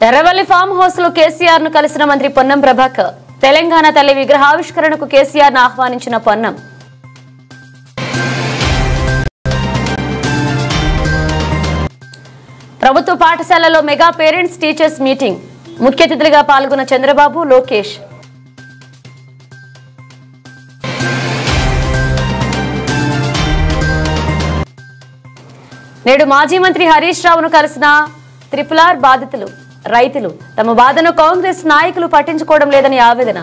Erravalli farm house లో కేసీఆర్ ను కలిసిన మంత్రి పొన్నం ప్రభాకర్. తెలంగాణ తల్లి విగ్రహావిష్కరణకు కేసీఆర్ ను ఆహ్వానించిన పొన్నం. ప్రభుత్వ పాఠశాలలో మెగా పేరెంట్స్ టీచర్స్ మీటింగ్. ముఖ్య అతిథులుగా పాల్గొన్న చంద్రబాబు, లోకేష్. నేడు మాజీ మంత్రి హరీష్ రావును కలిసిన RRR బాధితులు, రైతులు. తమ బాధను కాంగ్రెస్ నాయకులు పట్టించుకోవడం లేదని ఆవేదన.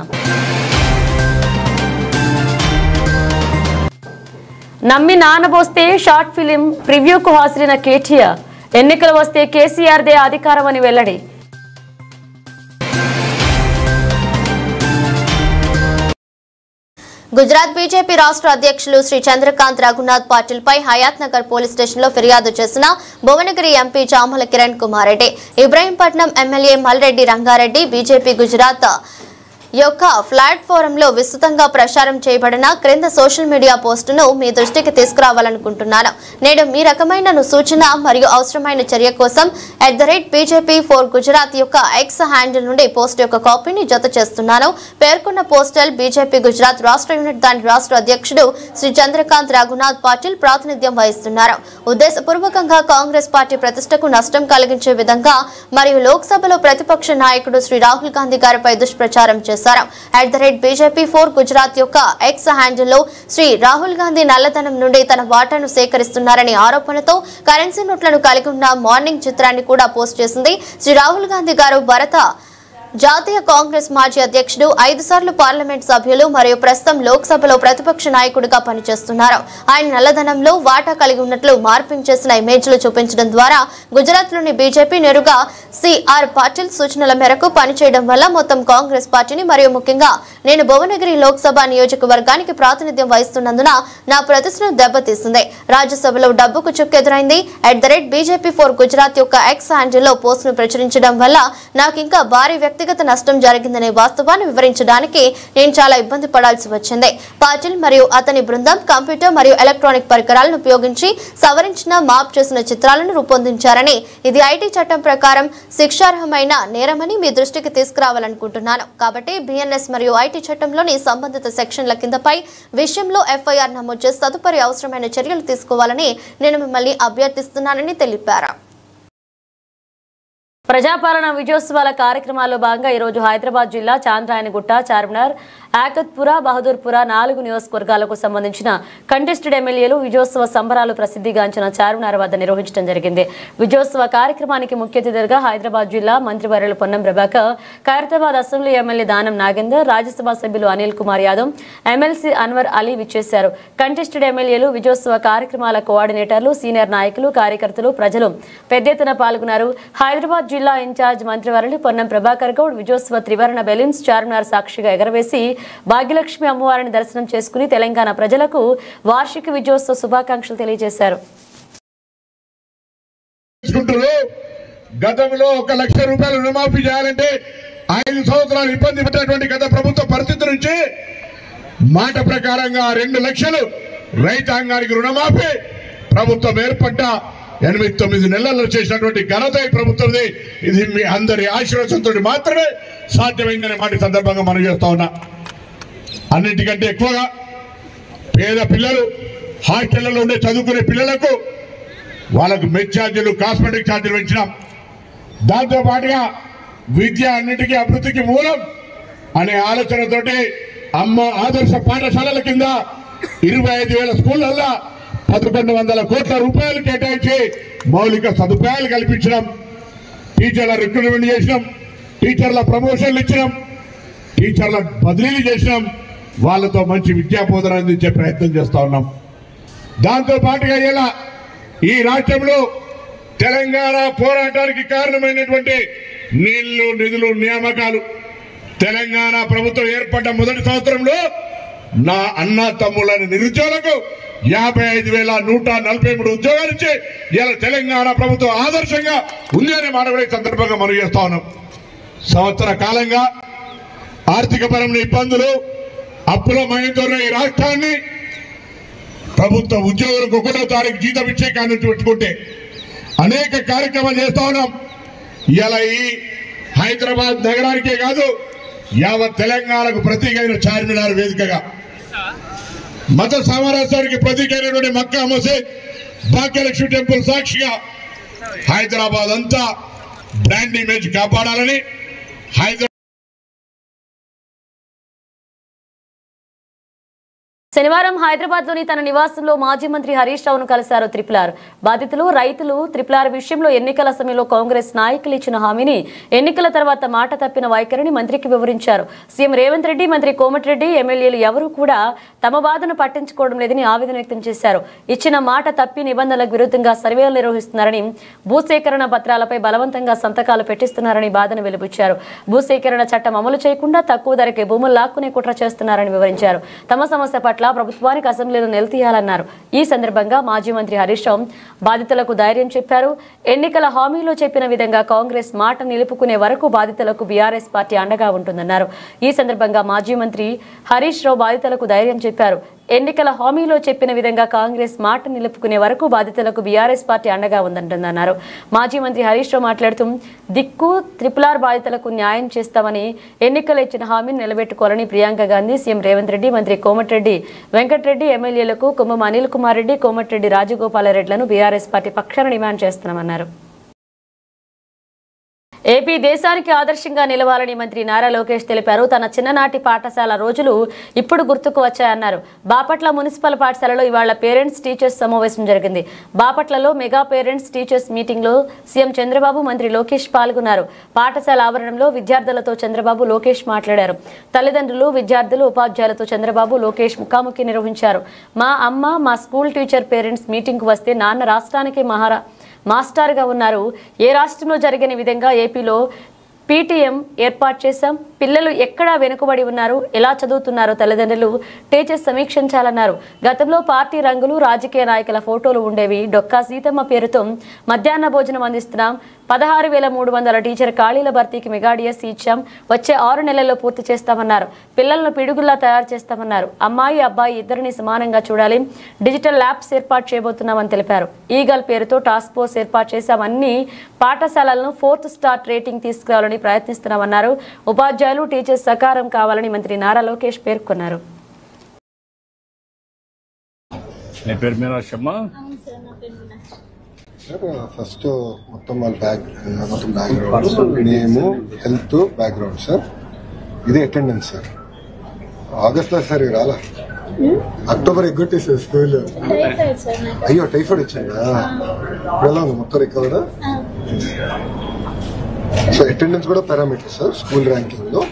నమ్మి నానబోస్తే షార్ట్ ఫిలిం ప్రివ్యూకు హాజరైన కేటీఆర్. ఎన్నికలు వస్తే కేసీఆర్దే అధికారం అని వెల్లడి. గుజరాత్ బీజేపీ రాష్ట్ర అధ్యక్షులు శ్రీ చంద్రకాంత్ రఘునాథ్ పాటిల్ పై హయాత్ నగర్ పోలీస్ స్టేషన్ లో ఫిర్యాదు చేసిన Bhuvanagiri MP Chamala Kiran Kumar Reddy, Ibrahimpatnam MLA Malreddy Rangareddy BJP Gujarat యొక్క ప్లాట్ఫారంలో విస్తృతంగా ప్రచారం చేయబడిన క్రింద సోషల్ మీడియా పోస్టును మీ దృష్టికి తీసుకురావాలనుకుంటున్నాను. నేడు మీ రకమైన సూచన మరియు అవసరమైన చర్య కోసం @BJP4 గుజరాత్ యొక్క ఎక్స్ హ్యాండిల్ నుండి పోస్ట్ యొక్క కాపీని జత చేస్తున్నాను. పేర్కొన్న పోస్టల్ బీజేపీ గుజరాత్ రాష్ట్ర యూనిట్ దాని రాష్ట్ర అధ్యక్షుడు శ్రీ చంద్రకాంత్ రఘునాథ్ పాటిల్ ప్రాతినిధ్యం వహిస్తున్నారు. ఉద్దేశపూర్వకంగా కాంగ్రెస్ పార్టీ ప్రతిష్టకు నష్టం కలిగించే విధంగా మరియు లోక్సభలో ప్రతిపక్ష నాయకుడు శ్రీ రాహుల్ గాంధీ గారిపై దుష్ప్రచారం చేశారు. @BJP4 గుజరాత్ యొక్క ఎక్స్ హ్యాండిల్లో శ్రీ రాహుల్ గాంధీ నల్లధనం నుండి తన వాటాను సేకరిస్తున్నారనే ఆరోపణతో కరెన్సీ నోట్లను కలిగి ఉన్న మార్నింగ్ చిత్రాన్ని కూడా పోస్ట్ చేసింది. శ్రీ రాహుల్ గాంధీ గారు భారత జాతీయ కాంగ్రెస్ మాజీ అధ్యక్షుడు, 5 సార్లు పార్లమెంట్ సభ్యులు మరియు ప్రస్తుతం లోక్సభలో ప్రతిపక్ష నాయకుడిగా పనిచేస్తున్నారు. ఆయన నల్లధనంలో వాటా కలిగి ఉన్నట్లు మార్పింగ్ చేసిన ఇమేజ్లు చూపించడం ద్వారా గుజరాత్ లోని బీజేపీ నేరుగా CR పాటిల్ సూచనల మేరకు పనిచేయడం వల్ల మొత్తం కాంగ్రెస్ పార్టీని మరియు ముఖ్యంగా నేను భువనగిరి లోక్సభ నియోజకవర్గానికి ప్రాతినిధ్యం వహిస్తున్నందున నా ప్రతిష్టను దెబ్బతీసింది. రాజ్యసభలో డబ్బుకు చుక్కెదురైంది. @BJP4 గుజరాత్ యొక్క ఎక్స్ హ్యాండిల్లో పోస్టును ప్రచురించడం వల్ల నాకు ఇంకా భారీ వ్యక్తిగత నష్టం జరిగిందనే వాస్తవాన్ని వివరించడానికి నేను చాలా ఇబ్బంది పడాల్సి వచ్చింది. పాటిల్ మరియు అతని బృందం కంప్యూటర్ మరియు ఎలక్ట్రానిక్ పరికరాలను ఉపయోగించి సవరించిన మాప్ చేసిన చిత్రాలను రూపొందించారని, ఇది IT చట్టం ప్రకారం శిక్షార్హమైన నేరమని మీ దృష్టికి తీసుకురావాలనుకుంటున్నాను. కాబట్టి BNS మరియు IT చట్టంలోని సంబంధిత సెక్షన్ల కిందపై విషయంలో FIR నమోదు చేసి తదుపరి అవసరమైన చర్యలు తీసుకోవాలని నేను మిమ్మల్ని అభ్యర్థిస్తున్నానని తెలిపారు. ప్రజాపాలన విజయోత్సవాల కార్యక్రమాల్లో భాగంగా ఈరోజు హైదరాబాద్ జిల్లా చాంద్రాయణగుట్ట, చార్మినార్, ఆకత్పుర, బహదూర్పుర 4 నియోజకవర్గాలకు సంబంధించిన కంటెస్టెడ్ ఎమ్మెల్యేలు విజయోత్సవ సంబరాలు ప్రసిద్ధిగాంచిన చార్మినార్ వద్ద నిర్వహించడం జరిగింది. విజయోత్సవ కార్యక్రమానికి ముఖ్య అతిథిగా హైదరాబాద్ జిల్లా మంత్రివర్యులు పొన్నం ప్రభాకర్, ఖైరతాబాద్ అసెంబ్లీ ఎమ్మెల్యే దానం నాగేందర్, రాజ్యసభ సభ్యులు అనిల్ కుమార్ యాదవ్, ఎమ్మెల్సీ అన్వర్ అలీ విచ్చేశారు. కంటెస్టెడ్ ఎమ్మెల్యేలు, విజయోత్సవ కార్యక్రమాల కోఆర్డినేటర్లు, సీనియర్ నాయకులు, కార్యకర్తలు, ప్రజలు పెద్ద ఎత్తున పాల్గొన్నారు. హైదరాబాద్ జిల్లా ఇన్ఛార్జ్ మంత్రివర్యులు పొన్నం ప్రభాకర్ గౌడ్ విజయోత్సవ త్రివర్ణ బెలూన్స్ చార్మినార్ సాక్షిగా ఎగరవేసి భాగ్యలక్ష్మి అమ్మవారిని దర్శనం చేసుకుని తెలంగాణ ప్రజలకు వార్షిక విజయోత్సవ శుభాకాంక్షలు తెలియజేశారు. గతంలో 1 లక్ష రూపాయలు రుణమాఫీ చేయాలంటే 5 సంవత్సరాలు ఇబ్బంది పడినటువంటి గత ప్రభుత్వ పరిస్థితి నుంచి మాట ప్రకారంగా 2 లక్షలు రైతాంగానికి రుణమాఫీ ప్రభుత్వం ఏర్పడ్డ 8-9 నెలల్లో చేసినటువంటి ఘనత ఈ ప్రభుత్వంది. ఇది మీ అందరి ఆశీర్వాదంతో మాత్రమే సాధ్యమైందనే మాట సందర్భంగా మనం చేస్తా ఉన్నా. అన్నింటికంటే ఎక్కువగా పేద పిల్లలు, హాస్టళ్లలో ఉండే చదువుకునే పిల్లలకు వాళ్ళకు మెస్ ఛార్జీలు, కాస్మెటిక్ ఛార్జీలు పెంచినాం. దాంతో పాటుగా విద్య అన్నిటికీ అభివృద్ధికి మూలం అనే ఆలోచనతోటి అమ్మ ఆదర్శ పాఠశాలల కింద 25,000 స్కూళ్లల్లో 1,100 కోట్ల రూపాయలు కేటాయించి మౌలిక సదుపాయాలు కల్పించడం, టీచర్ల రిక్రూట్మెంట్ చేసినాం, టీచర్ల ప్రమోషన్లు ఇచ్చినాం, టీచర్ల బదిలీలు చేసినాం, వాళ్ళతో మంచి విద్యా బోధన అందించే ప్రయత్నం చేస్తా ఉన్నాం. దాంతో పాటుగా ఇలా ఈ రాష్ట్రంలో తెలంగాణ పోరాటానికి కారణమైనటువంటి నీళ్లు, నిధులు, నియామకాలు తెలంగాణ ప్రభుత్వం ఏర్పడ్డ మొదటి సంవత్సరంలో నా అన్న తమ్ముళ్ళని నిరుద్యోగులకు 55,143 ఉద్యోగాలు ఇచ్చి ఇలా తెలంగాణ ప్రభుత్వం ఆదర్శంగా ఉంది అనే మాట కూడా ఈ సందర్భంగా మనం చేస్తా ఉన్నాం. సంవత్సర కాలంగా ఆర్థికపరమైన ఇబ్బందులు, అప్పుల మయంతో ఈ రాష్ట్రాన్ని ప్రభుత్వ ఉద్యోగులకు 1వ తారీఖు జీతం ఇచ్చే కానుంచి పెట్టుకుంటే అనేక కార్యక్రమాలు చేస్తా ఉన్నాం. ఇలా ఈ హైదరాబాద్ నగరానికే కాదు యావత్ తెలంగాణకు ప్రతీకైన చార్మినార్ వేదికగా, మత సామరస్యానికి ప్రతీకైనటువంటి మక్కా మసీద్, భాగ్యలక్ష్మి టెంపుల్ సాక్షిగా హైదరాబాద్ అంతా బ్రాండ్ ఇమేజ్ కాపాడాలని శనివారం హైదరాబాద్లోని తన నివాసంలో మాజీ మంత్రి హరీష్ రావును కలిశారు త్రిపులార్. బాధితులు, రైతులు త్రిపులార్ విషయంలో ఎన్నికల సమయంలో కాంగ్రెస్ నాయకులు ఇచ్చిన హామీని, ఎన్నికల తర్వాత మాట తప్పిన వైఖరిని మంత్రికి వివరించారు. సీఎం రేవంత్ రెడ్డి, మంత్రి కోమటిరెడ్డి, ఎమ్మెల్యేలు ఎవరూ కూడా తమ బాధను పట్టించుకోవడం లేదని ఆవేదన వ్యక్తం చేశారు. ఇచ్చిన మాట తప్పి నిబంధనలకు విరుద్ధంగా సర్వేలు నిర్వహిస్తున్నారని, భూసేకరణ పత్రాలపై బలవంతంగా సంతకాలు పెట్టిస్తున్నారని బాధను వెలిబుచ్చారు. భూసేకరణ చట్టం అమలు చేయకుండా తక్కువ ధరకే భూములు లాక్కునే కుట్ర చేస్తున్నారని వివరించారు. తమ సమస్య పట్ల ప్రభుత్వానికి అసెంబ్లీలో నిలదీయాలన్నారు. ఈ సందర్భంగా మాజీ మంత్రి హరీష్ రావు బాధితులకు ధైర్యం చెప్పారు. ఎన్నికల హామీలో చెప్పిన విధంగా కాంగ్రెస్ మాట నిలుపుకునే వరకు బాధితులకు బీఆర్ఎస్ పార్టీ అండగా ఉంటుందన్నారు. ఈ సందర్భంగా మాజీ మంత్రి హరీష్ రావు బాధితులకు ధైర్యం చెప్పారు. ఎన్నికల హామీలో చెప్పిన విధంగా కాంగ్రెస్ మాట నిలుపుకునే వరకు బాధితులకు బీఆర్ఎస్ పార్టీ అండగా ఉందంటున్నారు. మాజీ మంత్రి హరీష్ రావు మాట్లాడుతూ దిక్కు త్రిపులార్ బాధితులకు న్యాయం చేస్తామని, ఎన్నికలు ఇచ్చిన హామీని నిలబెట్టుకోవాలని ప్రియాంక గాంధీ, సీఎం రేవంత్ రెడ్డి, మంత్రి కోమటిరెడ్డి వెంకటరెడ్డి, ఎమ్మెల్యేలకు కుంభం అనిల్ కుమార్ రెడ్డి, కోమటిరెడ్డి రాజగోపాలరెడ్డిలను బీఆర్ఎస్ పార్టీ పక్షాన డిమాండ్ చేస్తున్నామన్నారు. ఏపీ దేశానికి ఆదర్శంగా నిలవాలని మంత్రి నారా లోకేష్ తెలిపారు. తన చిన్ననాటి పాఠశాల రోజులు ఇప్పుడు గుర్తుకు వచ్చాయన్నారు. బాపట్ల మున్సిపల్ పాఠశాలలో ఇవాళ పేరెంట్స్ టీచర్స్ సమావేశం జరిగింది. బాపట్లలో మెగా పేరెంట్స్ టీచర్స్ మీటింగ్ లో సీఎం చంద్రబాబు, మంత్రి లోకేష్ పాల్గొన్నారు. పాఠశాల ఆవరణంలో విద్యార్థులతో చంద్రబాబు, లోకేష్ మాట్లాడారు. తల్లిదండ్రులు, విద్యార్థులు, ఉపాధ్యాయులతో చంద్రబాబు, లోకేష్ ముఖాముఖి నిర్వహించారు. మా అమ్మ, మా స్కూల్ టీచర్ పేరెంట్స్ మీటింగ్ కు వస్తే నాన్న రాష్ట్రానికి మాస్టర్గా ఉన్నారు. ఏ రాష్ట్రంలో జరిగిన విధంగా ఏపీలో పీటీఎం ఏర్పాటు చేశాం. పిల్లలు ఎక్కడా వెనుకబడి ఉన్నారు, ఎలా చదువుతున్నారో తల్లిదండ్రులు, టీచర్స్ సమీక్షించాలన్నారు. గతంలో పార్టీ రంగులు, రాజకీయ నాయకుల ఫోటోలు ఉండేవి. డొక్కా సీతమ్మ పేరుతో మధ్యాహ్న భోజనం అందిస్తున్నాం. 16,300 టీచర్ ఖాళీల భర్తీకి మెగా డిఎస్సీ ఇచ్చాం. వచ్చే 6 నెలల్లో పూర్తి చేస్తామన్నారు. పిల్లలను పిడుగుల్లా తయారు చేస్తామన్నారు. అమ్మాయి, అబ్బాయి ఇద్దరిని సమానంగా చూడాలి. డిజిటల్ ల్యాబ్స్ ఏర్పాటు చేయబోతున్నామని తెలిపారు. ఈగల్ పేరుతో టాస్క్ ఫోర్స్ ఏర్పాటు చేశాం. అన్ని పాఠశాలలను 4th స్టార్ రేటింగ్ తీసుకురావాలని ప్రయత్నిస్తున్నామన్నారు. ఉపాధ్యాయులు, టీచర్స్ సహకారం కావాలని మంత్రి నారా లోకేష్ పేర్కొన్నారు. ఫస్ట్ మొత్తం వాళ్ళ బ్యాక్గ్రౌండ్ నేము, హెల్త్ బ్యాక్గ్రౌండ్ సార్. ఇది అటెండెన్స్ సార్. ఆగస్ట్ లో సార్ రాలా, అక్టోబర్ ఎగ్గొట్టి సార్ స్కూల్. అయ్యో టైఫాయిడ్ వచ్చిందా? ఎలా ఉంది మొత్తం రికవర్? సో అటెండెన్స్ కూడా పారామీటర్ సార్ స్కూల్ ర్యాంకింగ్ లో.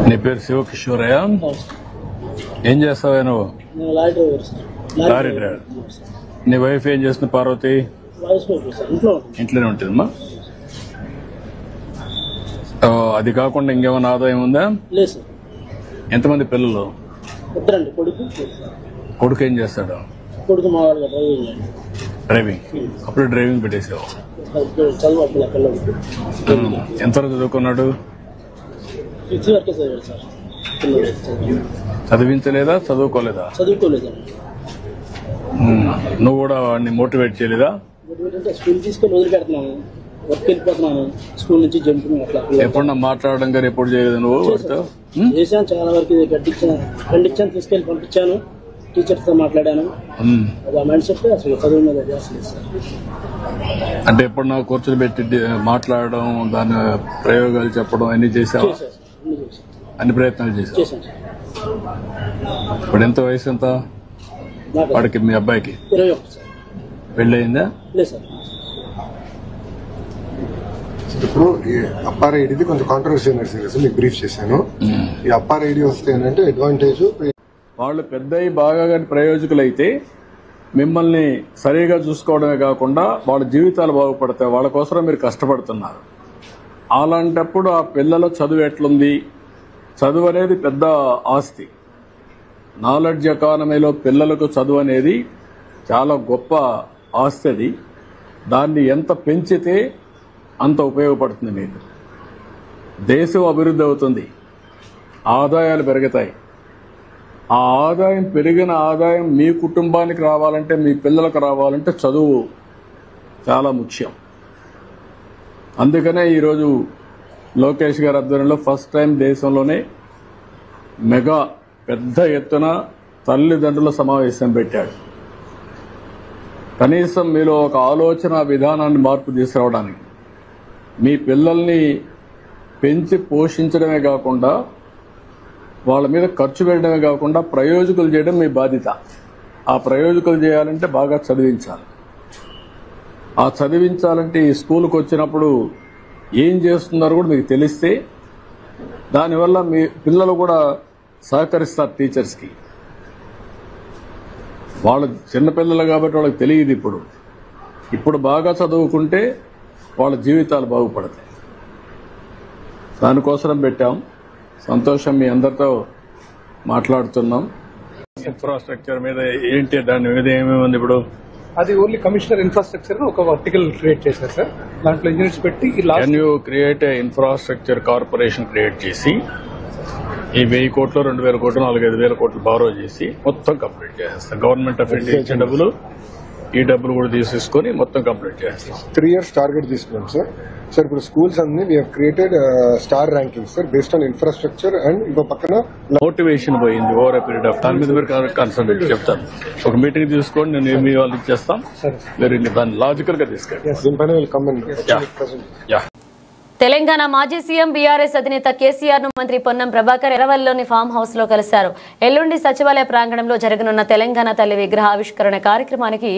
నీ పేరు శివకిషోరయ్య? ఏం చేస్తావా నువ్వు? Lorry driver. నీ వైఫ్ ఏం చేస్తుంది? పార్వతి ఇంట్లోనే ఉంటుందమ్మా. అది కాకుండా ఇంకేమైనా ఆదాయం ఉందా? ఎంతమంది పిల్లలు? కొడుకు ఏం చేస్తాడు? డ్రైవింగ్. అప్పుడు డ్రైవింగ్ పెట్టేసావు. ఎంతవరకు చదువుకున్నాడు? చదివించలేదా? చదువుకోలేదా? నువ్వు కూడా వాడిని మోటివేట్ చేయలేదా? స్కూల్ తీసుకొని వదిలిపెడుతున్నాను, వర్క్ వెళ్ళిపోతున్నాను, స్కూల్ నుంచి జంపింగ్ అట్లా. ఎప్పుడన్నా మాట్లాడడం కానీ ఎప్పుడు చేయలేదు నువ్వు? చేశాను, చాలా వరకు ఖండించాను, తీసుకెళ్లి పంపించాను, టీచర్స్ తో మాట్లాడాను. అది ఆ మైండ్ సెట్ అసలు చదువు మీద చేస్తలేదు సార్. అంటే ఎప్పుడు నాకు కూర్చొని పెట్టి మాట్లాడడం, దాని ప్రయోగాలు చెప్పడం అన్ని చేసావా? అన్ని ప్రయత్నాలు చేశాను. ఇప్పుడు ఎంత వయసు? ఎంత వాడికి? మీ అబ్బాయికి 21 సార్. పెళ్ళయిందా? లేదు సార్. ఇప్పుడు అప్పార్ ఐడిది కొంచెం కాంట్రవర్సీ నడిచింది, మీకు బ్రీఫ్ చేశాను. ఈ అప్పార్ ఐడి వస్తే ఏంటంటే అడ్వాంటేజ్, వాళ్ళు పెద్దవి బాగా ప్రయోజకులు అయితే మిమ్మల్ని సరిగా చూసుకోవడమే కాకుండా వాళ్ళ జీవితాలు బాగుపడతాయి. వాళ్ళ కోసం మీరు కష్టపడుతున్నారు. అలాంటప్పుడు ఆ పిల్లల చదువు ఎట్లుంది? చదువు అనేది పెద్ద ఆస్తి. నాలెడ్జ్ ఎకానమీలో పిల్లలకు చదువు అనేది చాలా గొప్ప ఆస్తి. అది దాన్ని ఎంత పెంచితే అంత ఉపయోగపడుతుంది. మీకు దేశం అభివృద్ధి అవుతుంది, ఆదాయాలు పెరుగుతాయి. ఆ ఆదాయం, పెరిగిన ఆదాయం మీ కుటుంబానికి రావాలంటే, మీ పిల్లలకు రావాలంటే చదువు చాలా ముఖ్యం. అందుకనే ఈరోజు లోకేష్ గారి ఆధ్వర్యంలో ఫస్ట్ టైం దేశంలోనే మెగా పెద్ద ఎత్తున తల్లిదండ్రుల సమావేశం పెట్టాడు. కనీసం మీలో ఒక ఆలోచన విధానాన్ని మార్పు తీసుకురావడానికి, మీ పిల్లల్ని పెంచి పోషించడమే కాకుండా వాళ్ళ మీద ఖర్చు పెట్టడమే కాకుండా ప్రయోజకులు చేయడం మీ బాధ్యత. ఆ ప్రయోజకులు చేయాలంటే బాగా చదివించాలి. ఆ చదివించాలంటే ఈ స్కూల్కి వచ్చినప్పుడు ఏం చేస్తున్నారో కూడా మీకు తెలిస్తే దానివల్ల మీ పిల్లలు కూడా సహకరిస్తారు టీచర్స్కి. వాళ్ళు చిన్నపిల్లలు కాబట్టి వాళ్ళకి తెలియదు. ఇప్పుడు బాగా చదువుకుంటే వాళ్ళ జీవితాలు బాగుపడతాయి. దానికోసం పెట్టాం. సంతోషం, మీ అందరితో మాట్లాడుతున్నాం. ఇన్ఫ్రాస్ట్రక్చర్ మీద ఏంటి, దాని మీద ఏమేమి ఉంది ఇప్పుడు? అది ఓన్లీ కమిషనర్ ఇన్ఫ్రాస్ట్రక్చర్ ఒక వర్టికల్ క్రియేట్ చేశారు సార్. దాంట్లో ఇంజనీర్స్ పెట్టి can you create a infrastructure corporation create చేసి ఈ 1000 కోట్లు, 2000 కోట్లు, 4-5,000 కోట్లు బారో చేసి మొత్తం కంప్లీట్ చేసేస్తాం. గవర్నమెంట్ ఆఫ్ ఇండియా ఇచ్చే డబ్బులు, ఈ డబ్బులు కూడా తీసేసుకుని మొత్తం కంప్లీట్ చేస్తాం. 3 years టార్గెట్ తీసుకున్నాం సార్. ఇప్పుడు స్కూల్స్ అన్ని we have created star ranking sir based on infrastructure and ఇంకో పక్కన మోటివేషన్ పోయింది ఓవర్ ఎ పీరియడ్ ఆఫ్ దాని మీద మీరు కాన్సన్ట్రేట్ చెప్తాను. ఒక మీటింగ్ తీసుకోండి, నేను మీ వాళ్ళు ఇచ్చేస్తాం. మీరు దాన్ని లాజికల్ గా తీసుకెళ్ళి దీనిపైన will come in yeah. Telangana మాజీ సీఎం బీఆర్ఎస్ అధినేత కేసీఆర్ ను మంత్రి పొన్నం ప్రభాకర్ ఎర్రవల్లిలోని ఫామ్ హౌస్ లో కలిశారు. ఎల్లుండి సచివాలయ ప్రాంగణంలో జరగనున్న తెలంగాణ తల్లి విగ్రహ ఆవిష్కరణ కార్యక్రమానికి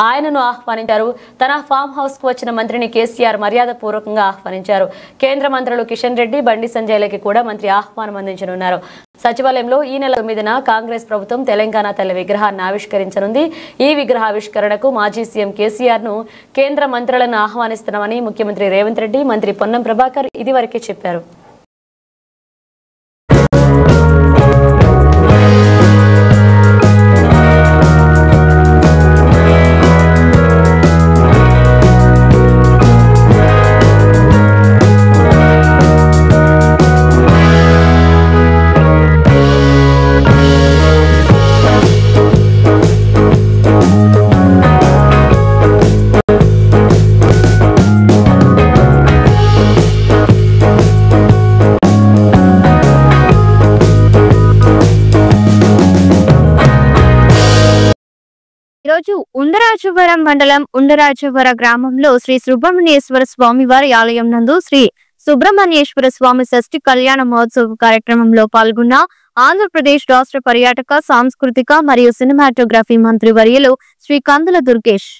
ఆయనను ఆహ్వానించారు. తన ఫామ్ హౌస్ కు వచ్చిన మంత్రిని కేసీఆర్ మర్యాద పూర్వకంగా ఆహ్వానించారు. కేంద్ర మంత్రులు కిషన్ రెడ్డి, బండి సంజయ్లకి కూడా మంత్రి ఆహ్వానం అందించనున్నారు. సచివాలయంలో ఈ నెల 9న కాంగ్రెస్ ప్రభుత్వం తెలంగాణ తల్లి విగ్రహాన్ని ఆవిష్కరించనుంది. ఈ విగ్రహావిష్కరణకు మాజీ సీఎం కేసీఆర్ ను కేంద్ర మంత్రులను ఆహ్వానిస్తున్నామని ముఖ్యమంత్రి రేవంత్ రెడ్డి, మంత్రి పొన్నం ప్రభాకర్ ఇదివరకే చెప్పారు. ఈరోజు ఉండరాజవరం మండలం ఉండరాజవర గ్రామంలో శ్రీ సుబ్రహ్మణ్యేశ్వర స్వామి వారి ఆలయం నందు శ్రీ సుబ్రహ్మణ్యేశ్వర స్వామి షష్ఠి కళ్యాణ మహోత్సవ కార్యక్రమంలో పాల్గొన్న ఆంధ్రప్రదేశ్ రాష్ట్ర పర్యాటక, సాంస్కృతిక మరియు సినిమాటోగ్రఫీ మంత్రి వర్యులు శ్రీ కందుల దుర్గేష్.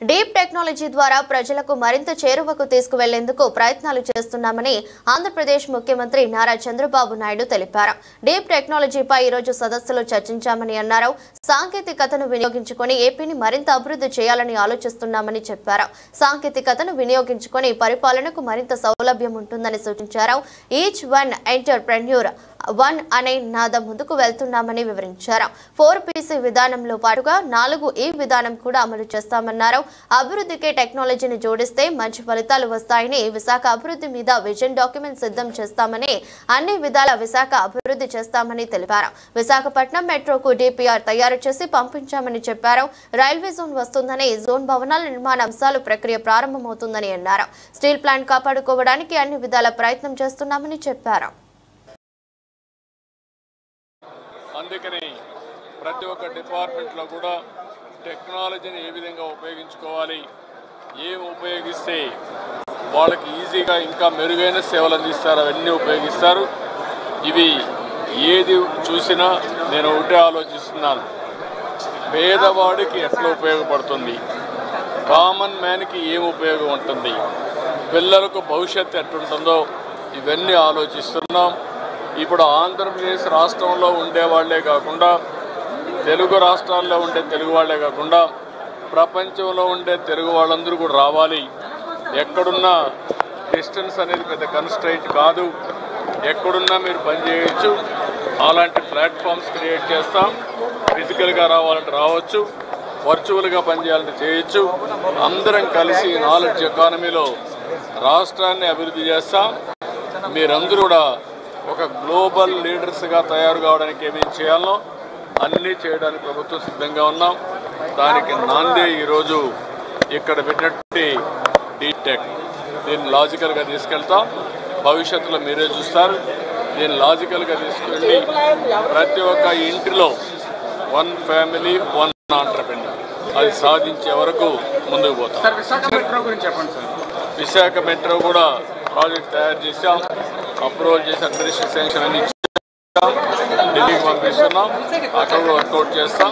డీప్ టెక్నాలజీ ద్వారా ప్రజలకు మరింత చేరువకు తీసుకువెళ్లేందుకు ప్రయత్నాలు చేస్తున్నామని ఆంధ్రప్రదేశ్ ముఖ్యమంత్రి నారా చంద్రబాబు నాయుడు తెలిపారు. డీప్ టెక్నాలజీపై ఈ రోజు సదస్సులో చర్చించామని అన్నారు. సాంకేతికతను వినియోగించుకొని ఏపీని మరింత అభివృద్ధి చేయాలని ఆలోచిస్తున్నామని చెప్పారు. సాంకేతికతను వినియోగించుకొని పరిపాలనకు మరింత సౌలభ్యం ఉంటుందని సూచించారు. ఈచ్ వన్ ఎంటర్‌ప్రెన్యూర్ వన్ అనే నాదం ముందుకు వెళ్తున్నామని వివరించారు. 4PC విధానంలో పాటుగా 4E విధానం కూడా అమలు చేస్తామన్నారు. అభివృద్ధికి టెక్నాలజీని జోడిస్తే మంచి ఫలితాలు వస్తాయని, విశాఖ అభివృద్ధి మీద విజన్ డాక్యుమెంట్ సిద్ధం చేస్తామని, అన్ని విధాల విశాఖ అభివృద్ధి చేస్తామని తెలిపారు. విశాఖపట్నం మెట్రోకు DPR తయారు చేసి పంపించామని చెప్పారు. రైల్వే జోన్ వస్తుందని, జోన్ భవనాల నిర్మాణ అంశాలు ప్రక్రియ ప్రారంభమవుతుందని అన్నారు. స్టీల్ ప్లాంట్ కాపాడుకోవడానికి అన్ని విధాల ప్రయత్నం చేస్తున్నామని చెప్పారు. అందుకని ప్రతి ఒక్క డిపార్ట్మెంట్లో కూడా టెక్నాలజీని ఏ విధంగా ఉపయోగించుకోవాలి, ఏం ఉపయోగిస్తే వాళ్ళకి ఈజీగా ఇంకా మెరుగైన సేవలు అందిస్తారు, అవన్నీ ఉపయోగిస్తారు. ఇవి ఏది చూసినా నేను ఒకటే ఆలోచిస్తున్నాను, పేదవాడికి ఎట్లా ఉపయోగపడుతుంది, కామన్ మ్యాన్కి ఏం ఉపయోగం ఉంటుంది, పిల్లలకు భవిష్యత్తు ఎట్లుంటుందో ఇవన్నీ ఆలోచిస్తున్నాం. ఇప్పుడు ఆంధ్రప్రదేశ్ రాష్ట్రంలో ఉండేవాళ్లే కాకుండా, తెలుగు రాష్ట్రాల్లో ఉండే తెలుగు వాళ్లే కాకుండా ప్రపంచంలో ఉండే తెలుగు వాళ్ళందరూ కూడా రావాలి. ఎక్కడున్నా డిస్టెన్స్ అనేది పెద్ద కన్స్ట్రైంట్ కాదు, ఎక్కడున్నా మీరు పనిచేయచ్చు. అలాంటి ప్లాట్ఫామ్స్ క్రియేట్ చేస్తాం. ఫిజికల్గా రావాలంటే రావచ్చు, వర్చువల్గా పనిచేయాలంటే చేయొచ్చు. అందరం కలిసి నాలెడ్జ్ ఎకానమీలో రాష్ట్రాన్ని అభివృద్ధి చేస్తాం. మీరందరూ కూడా ఒక గ్లోబల్ లీడర్స్గా తయారు కావడానికి ఏమేమి చేయాలో అన్నీ చేయడానికి ప్రభుత్వం సిద్ధంగా ఉన్నాం. దానికి నాందే ఈరోజు ఇక్కడ పెట్టినటువంటి డీటెక్ దీన్ని లాజికల్గా తీసుకెళ్తాం. భవిష్యత్తులో మీరే చూస్తారు. దీన్ని లాజికల్గా తీసుకెళ్ళి ప్రతి ఒక్క ఇంటిలో 1 ఫ్యామిలీ 1 ఆంటర్‌ప్రెన్యూర్ అది సాధించే వరకు ముందుకు పోతాం. విశాఖ మెట్రో గురించి చెప్పండి సార్. విశాఖ మెట్రో కూడా ప్రాజెక్ట్ తయారు చేశాం, అప్రూవల్ చేసి అడ్మినిస్ట్రేషన్ శాంక్షన్ అన్ని ఇచ్చాం, ఢిల్లీకి పంపిస్తున్నాం, అక్కడ కూడా వర్కౌట్ చేస్తాం.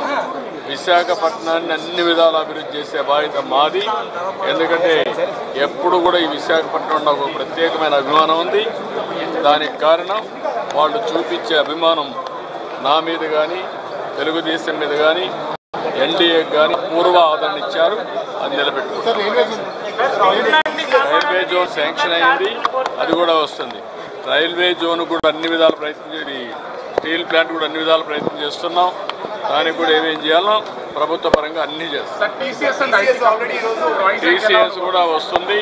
విశాఖపట్నాన్ని అన్ని విధాలు అభివృద్ధి చేసే బాధ్యత మాది. ఎందుకంటే ఎప్పుడు కూడా ఈ విశాఖపట్నం నాకు ఒక ప్రత్యేకమైన అభిమానం ఉంది. దానికి కారణం వాళ్ళు చూపించే అభిమానం నా మీద కానీ, తెలుగుదేశం మీద కానీ, ఎన్డీఏకి కానీ పూర్వ ఆదరణ ఇచ్చారు. అది నిలబెట్టుకుంటారు. రైల్వే జోన్ శాంక్షన్ అయింది, అది కూడా వస్తుంది. రైల్వే జోన్ కూడా అన్ని విధాల ప్రయత్నం చేసి, స్టీల్ ప్లాంట్ కూడా అన్ని విధాల ప్రయత్నం చేస్తున్నాం. దానికి కూడా ఏమేం చేయాలో ప్రభుత్వ పరంగా అన్నీ చేస్తాం. టీసీఎస్ కూడా వస్తుంది.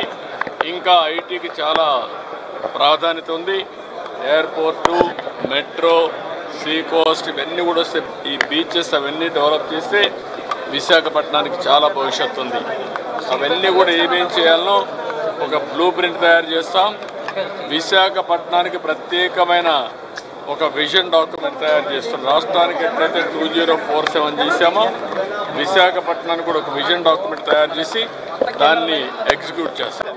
ఇంకా ఐటీకి చాలా ప్రాధాన్యత ఉంది. ఎయిర్పోర్టు, మెట్రో, సీ కోస్ట్ ఇవన్నీ కూడా వస్తే, ఈ బీచెస్ అవన్నీ డెవలప్ చేస్తే విశాఖపట్నానికి చాలా భవిష్యత్తు ఉంది. అవన్నీ కూడా ఏమేం చేయాలనో ఒక బ్లూ ప్రింట్ తయారు చేస్తాం. విశాఖపట్నానికి ప్రత్యేకమైన ఒక విజన్ డాక్యుమెంట్ తయారు చేస్తున్నాం. రాష్ట్రానికి ఎట్లయితే 2047 చేశామో విశాఖపట్నానికి కూడా ఒక విజన్ డాక్యుమెంట్ తయారు చేసి దాన్ని ఎగ్జిక్యూట్ చేస్తాం.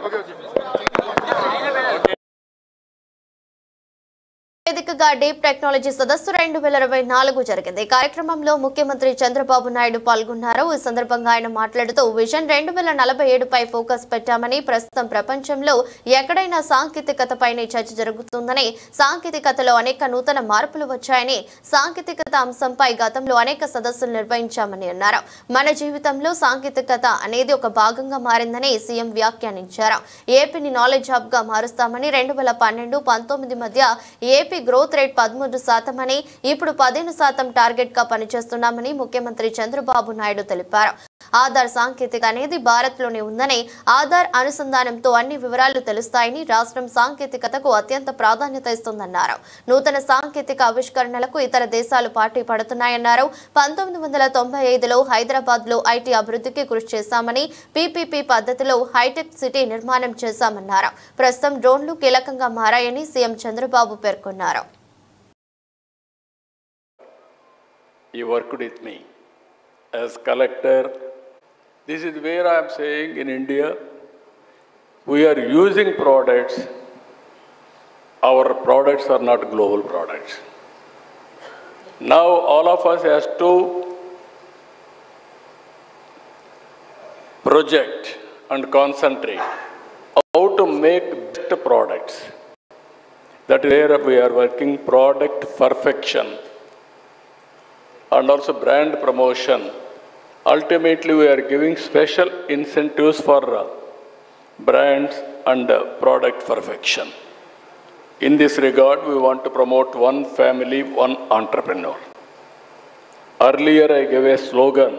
వేదికగా డీప్ టెక్నాలజీ సదస్సు 2024 జరిగింది. ఈ కార్యక్రమంలో ముఖ్యమంత్రి చంద్రబాబు నాయుడు పాల్గొన్నారు. ఈ సందర్భంగా ఆయన మాట్లాడుతూ విజన్ 2047పై ఫోకస్ పెట్టామని, ప్రస్తుతం ప్రపంచంలో ఎక్కడైనా సాంకేతికతపైనే చర్చ జరుగుతుందని, సాంకేతికతలో అనేక నూతన మార్పులు వచ్చాయని, సాంకేతికత అంశంపై గతంలో అనేక సదస్సులు నిర్వహించామని అన్నారు. మన జీవితంలో సాంకేతికత అనేది ఒక భాగంగా మారిందని సీఎం వ్యాఖ్యానించారు. ఏపీని నాలెడ్జ్ హబ్ గా మారుస్తామని, 2012-19 మధ్య ఏపీ గ్రోత్ రేట్ 13% అని, ఇప్పుడు 15% టార్గెట్ గా పనిచేస్తున్నామని ముఖ్యమంత్రి చంద్రబాబు నాయుడు తెలిపారు. ఆధార్ సాంకేతిక అనేది భారత్ లోనే ఉందని, ఆధార్ అనుసంధానంతో అన్ని వివరాలు తెలుస్తాయని, రాష్ట్రం సాంకేతికతకు అత్యంత ప్రాధాన్యత ఇస్తుందన్నారు. నూతన సాంకేతిక ఆవిష్కరణలకు ఇతర దేశాలు పార్టీ పడుతున్నాయన్నారు. 1995లో హైదరాబాద్ లో ఐటీ అభివృద్ధికి కృషి చేశామని, పీపీపీ పద్ధతిలో హైటెక్ సిటీ నిర్మాణం చేశామన్నారు. ప్రస్తుతం డ్రోన్లు కీలకంగా మారాయని సీఎం చంద్రబాబు పేర్కొన్నారు. You worked with me as collector. This is where I am saying in India, we are using products. Our products are not global products. Now all of us has to project and concentrate how to make best products. That is where we are working product perfection and also brand promotion. Ultimately, we are giving special incentives for brands and product perfection. In this regard, we want to promote 1 family, 1 entrepreneur. Earlier, I gave a slogan,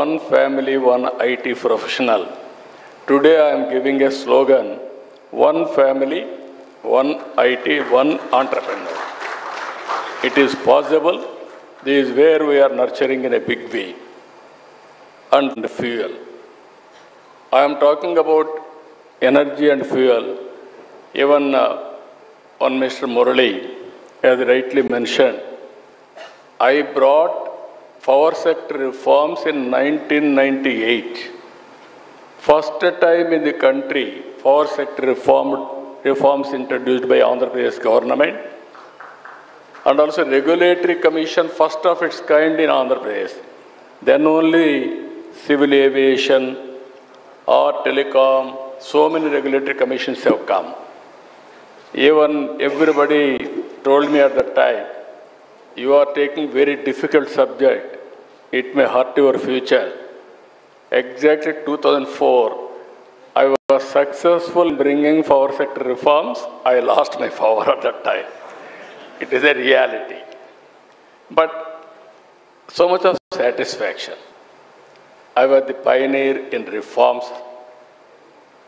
1 family, 1 IT professional. Today, I am giving a slogan, 1 family, 1 IT, 1 entrepreneur. It is possible. This is where we are nurturing in a big way. And fuel. I am talking about energy and fuel. Even on Mr. Murali, as rightly mentioned, I brought power sector reforms in 1998. First time in the country, power sector reforms introduced by Andhra Pradesh government, and also regulatory commission, first of its kind in Andhra Pradesh. Then only civil aviation or telecom, so many regulatory commissions have come. Even everybody told me at that time, you are taking very difficult subject, it may hurt your future. Exactly 2004, I was successful in bringing power sector reforms. I lost my power at that time. It is a reality. But so much of satisfaction. I was the pioneer in reforms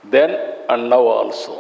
then and now also.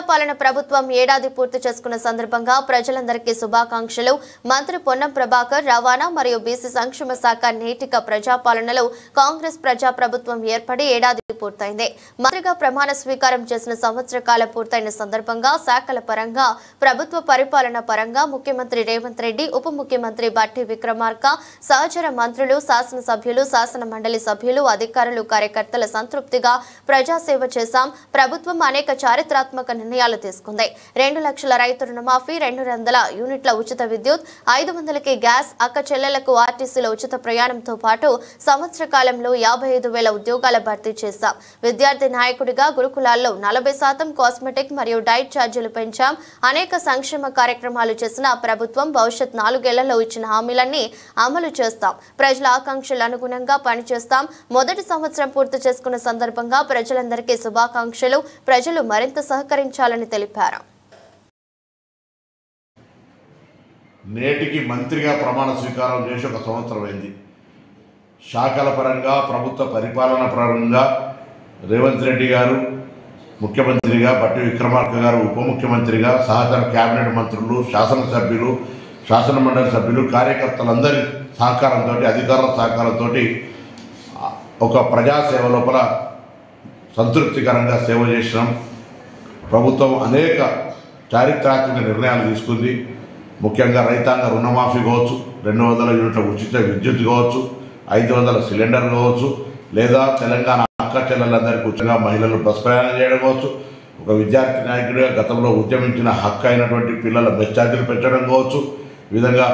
పాలన ప్రభుత్వం ఏడాది పూర్తి చేసుకున్న సందర్భంగా ప్రజలందరికీ శుభాకాంక్షలు. మంత్రి పొన్నం ప్రభాకర్ రవాణా మరియు బీసీ సంక్షేమ శాఖ నేటిక ప్రజాపాలనలో కాంగ్రెస్ ప్రజా ప్రభుత్వం ఏర్పడి ఏడాది పూర్తయింది. మంత్రిగా ప్రమాణ స్వీకారం చేసిన సంవత్సర కాలం పూర్తయిన సందర్భంగా శాఖల పరంగా ప్రభుత్వ పరిపాలన పరంగా ముఖ్యమంత్రి రేవంత్ రెడ్డి, ఉప ముఖ్యమంత్రి బట్టి విక్రమార్క, సహచర మంత్రులు, శాసనసభ్యులు, శాసన మండలి సభ్యులు, అధికారులు, కార్యకర్తల సంతృప్తిగా ప్రజాసేవ చేశాం. ప్రభుత్వం అనేక చారిత్రాత్మక నిర్ణయాలు తీసుకుంది. 2 లక్షల రైతు రుణమాఫీ, 200 యూనిట్ల ఉచిత విద్యుత్, 500కి గ్యాస్, అక్క చెల్లెలకు ఆర్టీసీలో ఉచిత ప్రయాణంతో పాటు సంవత్సర కాలంలో 55,000 ఉద్యోగాల భర్తీ చేశాం. విద్యార్థి నాయకుడిగా గురుకులాల్లో 40% కాస్మెటిక్ మరియు డైట్ ఛార్జీలు పెంచాం. అనేక సంక్షేమ కార్యక్రమాలు చేసిన ప్రభుత్వం భవిష్యత్ 4 ఏళ్లలో ఇచ్చిన హామీలన్నీ అమలు చేస్తాం. ప్రజల ఆకాంక్షలు అనుగుణంగా పనిచేస్తాం. మొదటి సంవత్సరం పూర్తి చేసుకున్న సందర్భంగా ప్రజలందరికీ శుభాకాంక్షలు. ప్రజలు మరింత సహకరించాలని తెలిపారు. నేటికి మంత్రిగా ప్రమాణ స్వీకారం చేసి 1 సంవత్సరం అయింది. శాఖల పరంగా ప్రభుత్వ పరిపాలన పరంగా రేవంత్ రెడ్డి గారు ముఖ్యమంత్రిగా, బట్టి విక్రమార్క గారు ఉప ముఖ్యమంత్రిగా, సహచర కేబినెట్ మంత్రులు, శాసనసభ్యులు, శాసన మండలి సభ్యులు, కార్యకర్తలందరి సహకారంతో, అధికారుల సహకారంతో ఒక ప్రజాసేవ లోపల సంతృప్తికరంగా సేవ చేసినాం. ప్రభుత్వం అనేక చారిత్రాత్మక నిర్ణయాలు తీసుకుంది. ముఖ్యంగా రైతాంగ రుణమాఫీ కావచ్చు, 200 యూనిట్ల ఉచిత విద్యుత్ కావచ్చు, 500 సిలిండర్ కావచ్చు, లేదా తెలంగాణ అక్క చెల్లెలందరికీ ఉచితంగా మహిళలు బస్ ప్రయాణం చేయడం కావచ్చు, ఒక విద్యార్థి నాయకుడిగా గతంలో ఉద్యమించిన హక్కు అయినటువంటి పిల్లల బస్ ఛార్జీలు పెంచడం కావచ్చు, ఈ విధంగా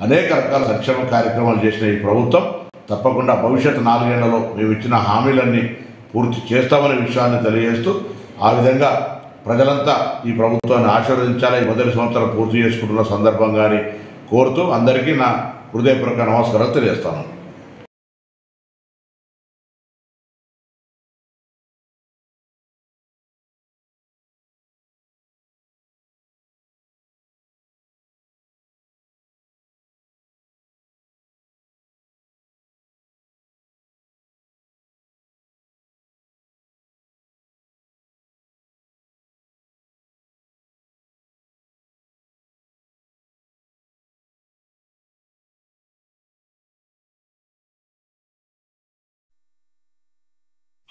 అనేక రకాల సంక్షేమ కార్యక్రమాలు చేసిన ఈ ప్రభుత్వం తప్పకుండా భవిష్యత్తు 4 ఏళ్లలో మేము ఇచ్చిన హామీలన్నీ పూర్తి చేస్తామనే విషయాన్ని తెలియజేస్తూ, ఆ విధంగా ప్రజలంతా ఈ ప్రభుత్వాన్ని ఆశీర్వదించాలి. ఈ మొదటి సంవత్సరం పూర్తి చేసుకుంటున్న సందర్భంగాని కోరుతూ అందరికీ నా హృదయపూర్వక నమస్కారాలు తెలియజేస్తాను.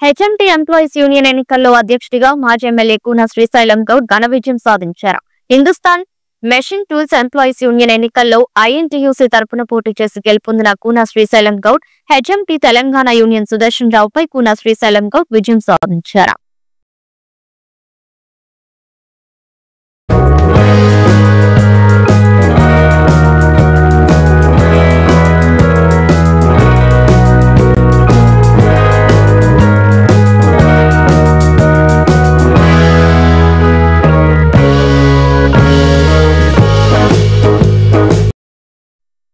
హెచ్ఎంటీ ఎంప్లాయీస్ యూనియన్ ఎన్నికల్లో అధ్యక్షుడిగా మాజీ ఎమ్మెల్యే కూన శ్రీశైలం గౌడ్ ఘన విజయం సాధించారు. Hindustan machine tools employees union ఎన్నికల్లో ఐఎన్టీయూసీ తరపున పోటీ చేసి గెలుపొందిన కూన శ్రీశైలం గౌడ్ హెచ్ఎంటీ తెలంగాణ యూనియన్ సుదర్శన్ రావుపై కూన శ్రీశైలం గౌడ్ విజయం సాధించారు.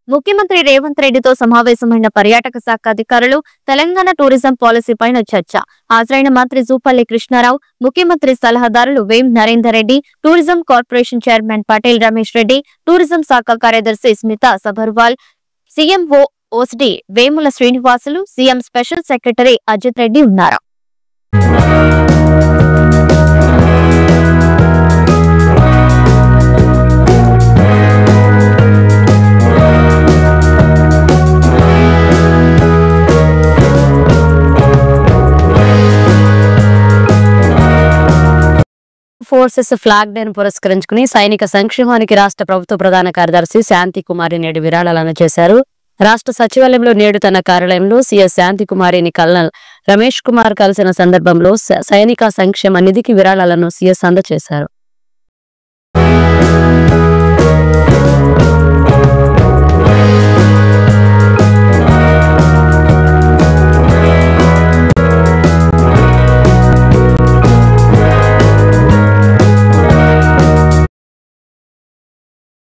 ముఖ్యమంత్రి రేవంత్ రెడ్డితో సమావేశమైన పర్యాటక శాఖ అధికారులు తెలంగాణ టూరిజం పాలసీ పైన చర్చ. హాజరైన మంత్రి జూపల్లి కృష్ణారావు, ముఖ్యమంత్రి సలహాదారులు Vem Narender Reddy, tourism corporation chairman Patel Ramesh Reddy, tourism శాఖ కార్యదర్శి Smita Sabharwal, CMO OSD Vemula Srinivasulu, CM special secretary Ajit Reddy ఉన్నారు. ఫోర్సెస్ ఫ్లాగ్ డే ను పురస్కరించుకుని సైనిక సంక్షేమానికి రాష్ట్ర ప్రభుత్వ ప్రధాన కార్యదర్శి శాంతి కుమారి నేడు విరాళాలు అందజేశారు. రాష్ట్ర సచివాలయంలో నేడు తన కార్యాలయంలో సీఎస్ శాంతి కుమారిని కల్నల్ రమేష్ కుమార్ కలిసిన సందర్భంలో సైనిక సంక్షేమ నిధికి విరాళాలను సీఎస్ అందజేశారు.